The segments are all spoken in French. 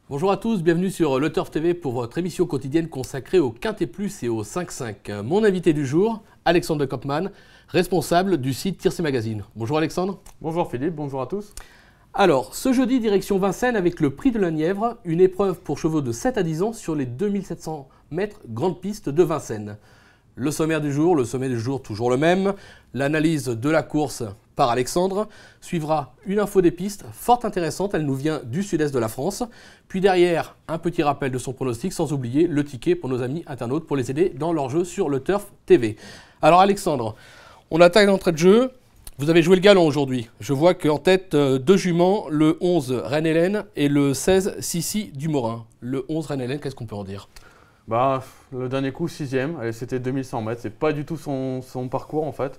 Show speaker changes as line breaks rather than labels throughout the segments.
Bonjour à tous, bienvenue sur Le Turf TV pour votre émission quotidienne consacrée au Quintet Plus et au 5-5. Mon invité du jour, Alexandre de Kopman, responsable du site Tiercé Magazine. Bonjour Alexandre.
Bonjour Philippe, bonjour à tous.
Alors, ce jeudi, direction Vincennes avec le Prix de la Nièvre, une épreuve pour chevaux de 7 à 10 ans sur les 2700 mètres grande piste de Vincennes. Le sommet du jour toujours le même, l'analyse de la course par Alexandre, suivra une info des pistes fort intéressante, elle nous vient du sud-est de la France, puis derrière un petit rappel de son pronostic sans oublier le ticket pour nos amis internautes pour les aider dans leur jeu sur le Turf TV. Alors Alexandre, on attaque l'entrée de jeu, vous avez joué le galon aujourd'hui, je vois qu'en tête deux juments, le 11 Reine-Hélène et le 16 Sissi du Morin. Le 11 Reine-Hélène, qu'est-ce qu'on peut en dire ?
Le dernier coup, 6e, c'était 2100 mètres, c'est pas du tout son parcours en fait.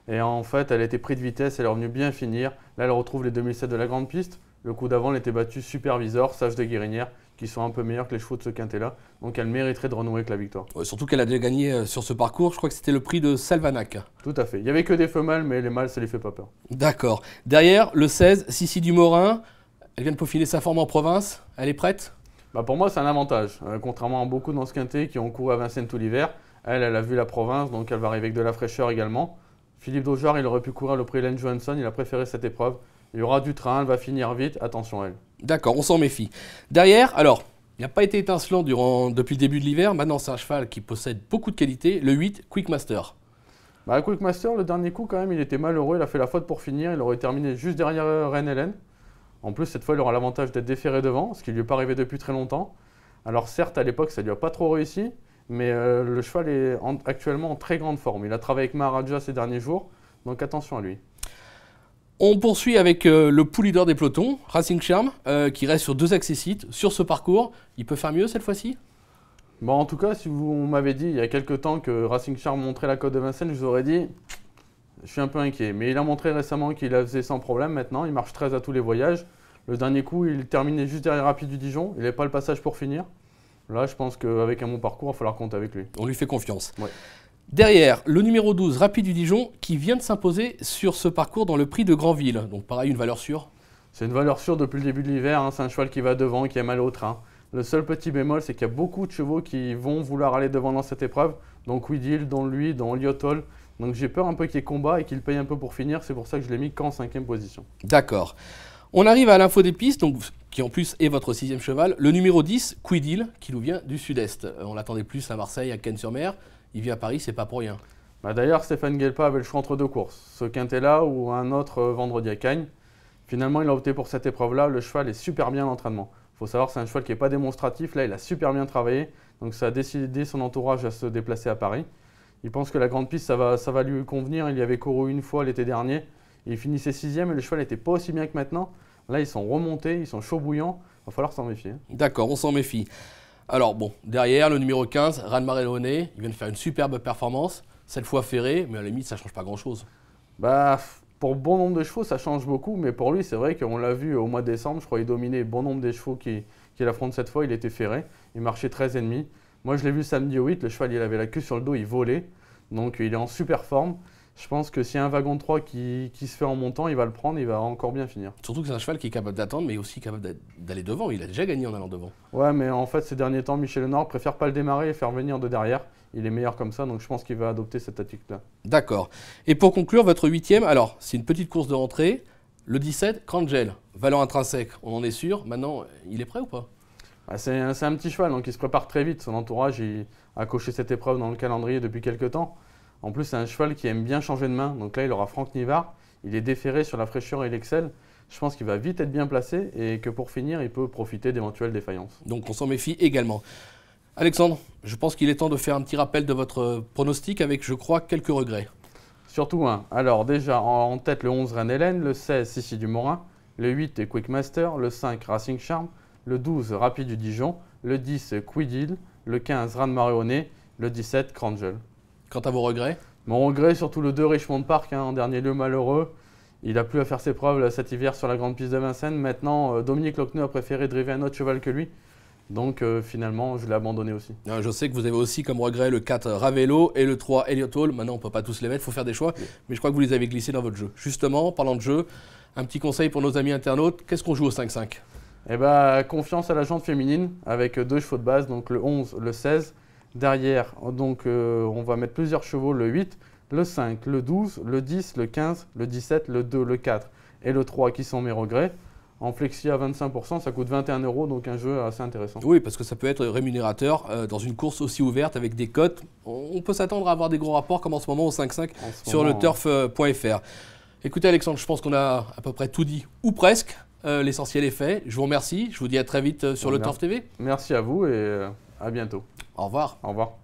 Et en fait, elle a été prise de vitesse, elle est revenue bien finir. Là, elle retrouve les 2007 de la grande piste. Le coup d'avant, elle était battue Supervisor, Sage de Guérinière, qui sont un peu meilleurs que les chevaux de ce quintet-là. Donc elle mériterait de renouer avec la victoire.
Ouais, surtout qu'elle a déjà gagné sur ce parcours, je crois que c'était le prix de Salvanac.
Tout à fait. Il n'y avait que des femelles, mais les mâles, ça ne les fait pas peur.
D'accord. Derrière, le 16, Sissi du Morin, elle vient de peaufiner sa forme en province, elle est prête ?
Pour moi, c'est un avantage. Contrairement à beaucoup dans ce quintet qui ont couru à Vincennes tout l'hiver, elle a vu la province, donc elle va arriver avec de la fraîcheur également. Philippe Daugeard, il aurait pu courir le prix Hélène Johansson, il a préféré cette épreuve. Il y aura du train, elle va finir vite, attention à elle.
D'accord, on s'en méfie. Derrière, alors, il n'a pas été étincelant depuis le début de l'hiver. Maintenant, c'est un cheval qui possède beaucoup de qualités. Le 8, Quickmaster.
Quickmaster, le dernier coup, quand même, il était malheureux. Il a fait la faute pour finir. Il aurait terminé juste derrière Reine-Hélène. En plus, cette fois, il aura l'avantage d'être déféré devant, ce qui ne lui est pas arrivé depuis très longtemps. Alors certes, à l'époque, ça ne lui a pas trop réussi, mais le cheval est actuellement en très grande forme. Il a travaillé avec Maharaja ces derniers jours, donc attention à lui.
On poursuit avec le pool leader des pelotons, Racing Charm, qui reste sur 2 accessites. Sur ce parcours, il peut faire mieux cette fois-ci ?
En tout cas, si vous m'avez dit il y a quelques temps que Racing Charm montrait la côte de Vincennes, je vous aurais dit je suis un peu inquiet. Mais il a montré récemment qu'il la faisait sans problème maintenant. Il marche 13 à tous les voyages. Le dernier coup, il terminait juste derrière Rapide du Dijon. Il n'avait pas le passage pour finir. Là, je pense qu'avec un bon parcours, il va falloir compter avec lui.
On lui fait confiance.
Ouais.
Derrière, le numéro 12, Rapide du Dijon, qui vient de s'imposer sur ce parcours dans le prix de Granville. Donc pareil, une valeur sûre.
C'est une valeur sûre depuis le début de l'hiver. C'est un cheval qui va devant, qui aime aller au train. Le seul petit bémol, c'est qu'il y a beaucoup de chevaux qui vont vouloir aller devant dans cette épreuve. Donc Weedil, dont lui, dont Liotol. Donc j'ai peur un peu qu'il y ait combat et qu'il paye un peu pour finir. C'est pour ça que je l'ai mis qu'en 5e position.
D'accord. On arrive à l'info des pistes, donc, qui en plus est votre 6e cheval. Le numéro 10, Quidil, qui nous vient du sud-est. On l'attendait plus à Marseille, à Cannes-sur-Mer. Il vient à Paris, c'est pas pour rien.
D'ailleurs, Stéphane Guelpa avait le choix entre 2 courses. Ce quintet-là ou un autre vendredi à Cagnes. Finalement, il a opté pour cette épreuve-là. Le cheval est super bien à l'entraînement. Il faut savoir que c'est un cheval qui n'est pas démonstratif. Là, il a super bien travaillé. Donc ça a décidé son entourage à se déplacer à Paris. Il pense que la grande piste, ça va lui convenir. Il y avait couru une fois l'été dernier. Il finissait 6e et le cheval n'était pas aussi bien que maintenant. Là, ils sont remontés, ils sont chauds bouillants. Il va falloir s'en méfier.
D'accord, on s'en méfie. Alors bon, derrière, le numéro 15, Ran Marellone, il vient de faire une superbe performance. Cette fois ferré, mais à la limite, ça ne change pas grand-chose.
Pour bon nombre de chevaux, ça change beaucoup. Mais pour lui, c'est vrai qu'on l'a vu au mois de décembre. Je crois qu'il dominait bon nombre des chevaux qu'il affronte cette fois. Il était ferré. Il marchait 13,5. Moi, je l'ai vu samedi au 8. Le cheval, il avait la queue sur le dos, il volait. Donc, il est en super forme. Je pense que s'il y a un wagon de 3 qui se fait en montant, il va le prendre, il va encore bien finir.
Surtout que c'est un cheval qui est capable d'attendre, mais aussi capable d'aller devant. Il a déjà gagné en allant devant.
Ouais, mais en fait, ces derniers temps, Michel Lenore préfère pas le démarrer et faire venir de derrière. Il est meilleur comme ça, donc je pense qu'il va adopter cette tactique-là.
D'accord. Et pour conclure, votre 8e, alors, c'est une petite course de rentrée. Le 17, Krangel, valeur intrinsèque, on en est sûr. Maintenant, il est prêt ou pas ?
C'est un petit cheval, donc il se prépare très vite. Son entourage a coché cette épreuve dans le calendrier depuis quelques temps. En plus, c'est un cheval qui aime bien changer de main. Donc là, il aura Franck Nivard. Il est déféré sur la fraîcheur et l'excel. Je pense qu'il va vite être bien placé et que pour finir, il peut profiter d'éventuelles défaillances.
Donc on s'en méfie également. Alexandre, je pense qu'il est temps de faire un petit rappel de votre pronostic avec, je crois, quelques regrets.
Surtout un. Alors déjà, en tête, le 11 Reine-Hélène, le 16 Sissi du Morin, le 8 est Quickmaster, le 5 Racing Charm, le 12 Rapide du Dijon, le 10 Quidil, le 15 Ran Marellone, le 17 Krangel.
Quant à vos regrets ?
Mon regret, surtout le 2 Richmond Park, en dernier lieu malheureux. Il n'a plus à faire ses preuves cet hiver sur la grande piste de Vincennes. Maintenant, Dominique Lochneux a préféré driver un autre cheval que lui. Donc finalement, je l'ai abandonné aussi.
Je sais que vous avez aussi comme regret le 4 Ravello et le 3 Elliott Hall. Maintenant, on ne peut pas tous les mettre, il faut faire des choix. Oui. Mais je crois que vous les avez glissés dans votre jeu. Justement, parlant de jeu, un petit conseil pour nos amis internautes. Qu'est-ce qu'on joue au 5-5 ?
Eh ben, confiance à la jante féminine avec 2 chevaux de base, donc le 11, le 16. Derrière, donc, on va mettre plusieurs chevaux, le 8, le 5, le 12, le 10, le 15, le 17, le 2, le 4 et le 3 qui sont mes regrets. En flexi à 25%, ça coûte 21 €, donc un jeu assez intéressant.
Oui, parce que ça peut être rémunérateur dans une course aussi ouverte avec des cotes. On peut s'attendre à avoir des gros rapports comme en ce moment au 5-5 sur le turf.fr. Écoutez Alexandre, je pense qu'on a à peu près tout dit, ou presque. L'essentiel est fait. Je vous remercie. Je vous dis à très vite sur le Turf TV.
Merci à vous et à bientôt.
Au revoir.
Au revoir.